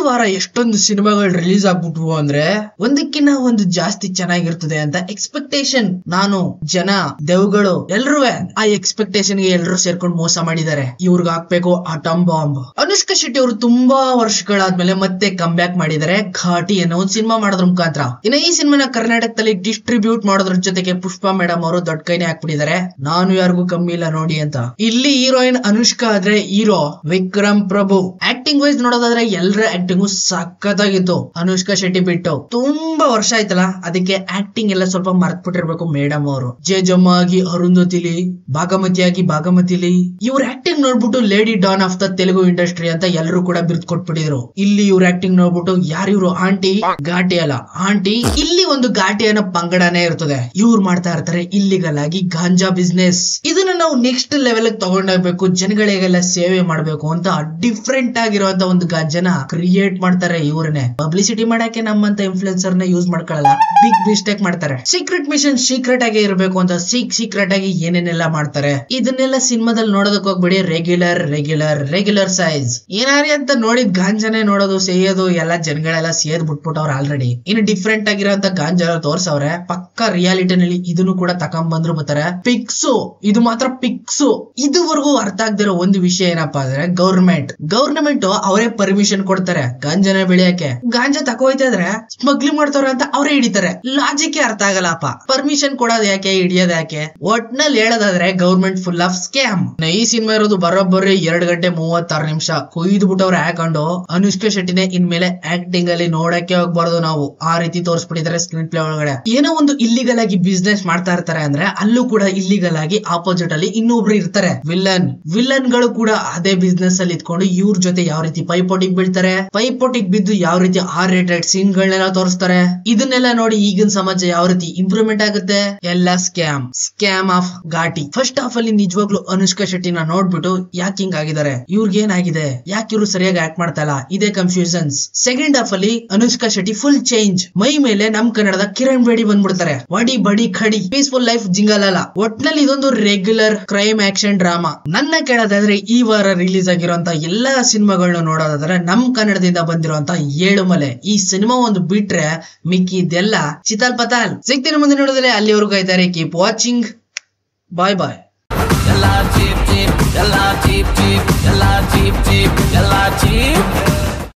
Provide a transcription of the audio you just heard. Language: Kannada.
ವಾರ ಎಷ್ಟೊಂದು ಸಿನಿಮಾಗಳು ರಿಲೀಸ್ ಆಗ್ಬಿಟ್ವು ಅಂದ್ರೆ ಒಂದಕ್ಕಿಂತ ಒಂದು ಜಾಸ್ತಿ ಚೆನ್ನಾಗಿರ್ತದೆ ಅಂತ ಎಕ್ಸ್ಪೆಕ್ಟೇಷನ್. ನಾನು ಜನ ದೆವ್ಗಳು ಎಲ್ರೂ ಆ ಎಕ್ಸ್ಪೆಕ್ಟೇಷನ್ ಗೆ ಎಲ್ಲರೂ ಸೇರ್ಕೊಂಡು ಮೋಸ ಮಾಡಿದ್ದಾರೆ. ಇವ್ರಿಗೆ ಹಾಕ್ಬೇಕು ಆಟಮ್ ಬಾಂಬ್. ಅನುಷ್ಕಾ ಶೆಟ್ಟಿ ಅವರು ತುಂಬಾ ವರ್ಷಗಳಾದ್ಮೇಲೆ ಮತ್ತೆ ಕಮ್ ಬ್ಯಾಕ್ ಮಾಡಿದ್ದಾರೆ ಘಾಟಿ ಅನ್ನೋ ಒಂದು ಸಿನಿಮಾ ಮಾಡೋದ್ರ ಮುಖಾಂತರ. ಇನ್ನು ಈ ಸಿನಿಮಾನ ಕರ್ನಾಟಕದಲ್ಲಿ ಡಿಸ್ಟ್ರಿಬ್ಯೂಟ್ ಮಾಡೋದ್ರ ಜೊತೆಗೆ ಪುಷ್ಪಾ ಮೇಡಮ್ ಅವರು ದೊಡ್ಡ ಕೈನೇ ಹಾಕ್ಬಿಟ್ಟಿದ್ದಾರೆ. ನಾನು ಯಾರಿಗೂ ಕಮ್ಮಿ ಇಲ್ಲ ನೋಡಿ ಅಂತ. ಇಲ್ಲಿ ಹೀರೋಯಿನ್ ಅನುಷ್ಕಾ ಆದ್ರೆ ಹೀರೋ ವಿಕ್ರಮ್ ಪ್ರಭು. ಆಕ್ಟಿಂಗ್ ವೈಸ್ ನೋಡೋದಾದ್ರೆ ಎಲ್ಲರ ಆಕ್ಟಿಂಗು ಸಖತ್ತಾಗಿತ್ತು. ಅನುಷ್ಕಾ ಶೆಟ್ಟಿ ಬಿಟ್ಟು ತುಂಬಾ ವರ್ಷ ಆಯ್ತಲ್ಲ, ಅದಕ್ಕೆ ಆಕ್ಟಿಂಗ್ ಎಲ್ಲ ಸ್ವಲ್ಪ ಮರ್ತ್ ಬಿಟ್ಟಿರ್ಬೇಕು ಮೇಡಮ್ ಅವರು. ಜೇಜಮ್ಮ ಆಗಿ ಅರುಂಧತಿಲಿ, ಭಾಗಮತಿಲಿ ಇವ್ರ ಆಕ್ಟಿಂಗ್ ನೋಡ್ಬಿಟ್ಟು lady Don of the Telugu industry ಅಂತ ಎಲ್ಲರೂ ಕೂಡ ಬಿರ್ದು ಕೊಟ್ಬಿಟ್ಟಿದ್ರು. ಇಲ್ಲಿ ಇವ್ರ ಆಕ್ಟಿಂಗ್ ನೋಡ್ಬಿಟ್ಟು ಯಾರಿವ್ರು ಆಂಟಿ, ಘಾಟಿ ಅಲ್ಲ ಆಂಟಿ. ಇಲ್ಲಿ ಒಂದು ಘಾಟಿ ಅನ್ನೋ ಪಂಗಡನೇ ಇರ್ತದೆ. ಇವ್ರು ಮಾಡ್ತಾ ಇರ್ತಾರೆ ಇಲ್ಲಿಗಲ್ ಆಗಿ ಗಾಂಜಾ ಬಿಸ್ನೆಸ್. ಇದನ್ನ ನಾವು ನೆಕ್ಸ್ಟ್ ಲೆವೆಲ್ ತಗೊಂಡೋಗ್ಬೇಕು, ಜನಗಳಿಗೆಲ್ಲ ಸೇವೆ ಮಾಡ್ಬೇಕು ಅಂತ ಡಿಫ್ರೆಂಟ್ ಆಗಿರುವಂತ ಒಂದು ಗಾಂಜಾನ ಕ್ರಿಯೇಟ್ ಮಾಡ್ತಾರೆ ಇವ್ರನ್ನೇ. ಪಬ್ಲಿಸಿಟಿ ಮಾಡಕ್ಕೆ ನಮ್ಮಂತ ಇನ್ಫ್ಲುಯೆನ್ಸರ್ ನ ಯೂಸ್ ಮಾಡ್ಕೊಳ್ಳಲ್ಲ, ಬಿಗ್ ಮಿಸ್ಟೇಕ್ ಮಾಡ್ತಾರೆ. ಸೀಕ್ರೆಟ್ ಮಿಷನ್ ಸೀಕ್ರೆಟ್ ಆಗಿ ಇರಬೇಕು ಅಂತ ಸೀಕ್ರೆಟ್ ಆಗಿ ಏನೇನೆಲ್ಲ ಮಾಡ್ತಾರೆ. ಇದನ್ನೆಲ್ಲ ಸಿನಿಮಾದಲ್ಲಿ ನೋಡೋದಕ್ಕೆ ಹೋಗ್ಬೇಡಿ. ರೆಗ್ಯುಲರ್ ಸೈಜ್ ಏನಾರಿ ಅಂತ ನೋಡಿದ್ ಗಾಂಜಾನೇ ನೋಡೋದು, ಸೇಯೋದು ಎಲ್ಲ ಜನಗಳೆಲ್ಲ ಸೇದ್ ಬಿಟ್ಬಿಟ್ಟವ್ರ ಆಲ್ರೆಡಿ. ಇನ್ನು ಡಿಫ್ರೆಂಟ್ ಆಗಿರೋಂತ ಗಾಂಜಾ ತೋರ್ಸವ್ರೆ. ಪಕ್ಕ ರಿಯಾಲಿಟಿನಲ್ಲಿ ಇದನ್ನು ಕೂಡ ತಕೊಂಡ್ಬಂದ್ರು ಬರ್ತಾರೆ. ಪಿಕ್ಸು, ಇದು ಮಾತ್ರ ಪಿಕ್ಸು. ಇದುವರೆಗೂ ಅರ್ಥ ಆಗದಿರೋ ಒಂದು ವಿಷಯ ಏನಪ್ಪಾ ಅಂದ್ರೆ ಗೌರ್ಮೆಂಟ್ ಅವರೇ ಪರ್ಮಿಷನ್ ಕೊಡ್ತಾರೆ ಗಾಂಜಾನ ಬೆಳೆಯಕ್ಕೆ. ಗಾಂಜಾ ತಕೋಯ್ತಾ ಇದ್ರೆ ಸ್ಮಗ್ಲಿಂಗ್ ಮಾಡ್ತಾರ ಅಂತ ಅವರೇ ಹಿಡಿತಾರೆ. ಲಾಜಿಕ್ ಅರ್ಥ ಆಗಲ್ಲಪ್ಪ. ಪರ್ಮಿಷನ್ ಕೊಡೋದ್ ಯಾಕೆ, ಹಿಡಿಯೋದ್ ಯಾಕೆ? ಒಟ್ನಲ್ಲಿ ಹೇಳೋದಾದ್ರೆ ಗೌರ್ಮೆಂಟ್ ಫುಲ್ ಆಫ್ ಸ್ಕ್ಯಾಮ್. ಈ ಸಿನಿಮಾ ಇರೋದು ಬರೋಬ್ಬರಿ 2 ಗಂಟೆ 36 ನಿಮಿಷ. ಕೊಯ್ದು ಬಿಟ್ಟವ್ರು ಹಾಕೊಂಡು ಅನುಷ್ಕಾ ಶೆಟ್ಟಿನೇ ಇನ್ಮೇಲೆ ಆಕ್ಟಿಂಗ್ ಅಲ್ಲಿ ನೋಡಕ್ಕೆ ಹೋಗ್ಬಾರ್ದು ನಾವು, ಆ ರೀತಿ ತೋರಿಸ್ಬಿಟ್ಟಿದ್ದಾರೆ ಸ್ಕ್ರೀನ್ ಪ್ಲೇ ಒಳಗಡೆ. ಏನೋ ಒಂದು ಇಲ್ಲಿಗಲ್ ಆಗಿ ಬಿಸ್ನೆಸ್ ಮಾಡ್ತಾ ಇರ್ತಾರೆ ಅಂದ್ರೆ ಅಲ್ಲೂ ಕೂಡ ಇಲ್ಲಿಗಲ್ ಆಗಿ ಆಪೋಸಿಟ್ ಅಲ್ಲಿ ಇನ್ನೊಬ್ರು ಇರ್ತಾರೆ ವಿಲನ್ ಗಳು ಕೂಡ ಅದೇ ಬಿಸ್ನೆಸ್ ಅಲ್ಲಿ ಇದ್ಕೊಂಡು ಇವ್ರ ಜೊತೆ ಯಾವ ರೀತಿ ಪೈಪೋಟಿಗೆ ಬೀಳ್ತಾರೆ, ಪೈಪೋಟಿಗೆ ಬಿದ್ದು ಯಾವ ರೀತಿ R-rated ಸೀನ್ ಗಳನ್ನೆಲ್ಲ ತೋರಿಸ್ತಾರೆ. ಇದನ್ನೆಲ್ಲ ನೋಡಿ ಈಗಿನ ಸಮಾಜ ಯಾವ ರೀತಿ ಇಂಪ್ರೂವ್ಮೆಂಟ್ ಆಗುತ್ತೆ. ಎಲ್ಲ scam of Ghati. First half ಅಲ್ಲಿ ನಿಜವಾಗ್ಲೂ ಅನುಷ್ಕಾ ಶೆಟ್ಟಿನ ನೋಡ್ಬಿಟ್ಟು ಯಾಕೆ ಹಿಂಗ್ ಆಗಿದ್ದಾರೆ, ಇವ್ರಿಗೆ ಏನಾಗಿದೆ, ಯಾಕೆ ಇವ್ರು ಸರಿಯಾಗಿ ಆಕ್ಟ್ ಮಾಡ್ತಾ ಇಲ್ಲ, ಇದೇ ಕನ್ಫ್ಯೂಷನ್ಸ್. ಸೆಕೆಂಡ್ ಹಾಫ್ ಅಲ್ಲಿ ಅನುಷ್ಕಾ ಶೆಟ್ಟಿ ಫುಲ್ ಚೇಂಜ್. ಮೈ ಮೇಲೆ ನಮ್ ಕನ್ನಡದ ಕಿರಣ್ ಬೇಡಿ ಬಂದ್ಬಿಡ್ತಾರೆ. ವಡಿ ಬಡಿ ಖಡಿ, ಪೀಸ್ಫುಲ್ ಲೈಫ್ ಜಿಂಗಲ್ ಅಲ್ಲ. ಒಟ್ನಲ್ಲಿ ಇದೊಂದು ರೆಗ್ಯುಲರ್ ಕ್ರೈಮ್ ಆಕ್ಷನ್ ಡ್ರಾಮಾ. ನನ್ನ ಕೇಳೋದಾದ್ರೆ ಈ ವಾರ ರಿಲೀಸ್ ಆಗಿರುವಂತ ಎಲ್ಲಾ ಸಿನಿಮಾಗಳನ್ನ ನೋಡೋದಾದ್ರೆ ನಮ್ ಕನ್ನಡದಿಂದ ಬಂದಿರುವಂತ 7 ಮಲೆ ಈ ಸಿನಿಮಾ ಒಂದು ಬಿಟ್ರೆ ಮಿಕ್ಕಿದೆಲ್ಲ ಚಿತಾಲ್ ಪತಾಲ್. ಸಿಗ್ತೀನಿ ಮುಂದೆ ನೋಡಿದ್ರೆ, ಅಲ್ಲಿವರೆಗೂ ಕಾಯ್ತಾರೆ. Keep watching. ಬಾಯ್.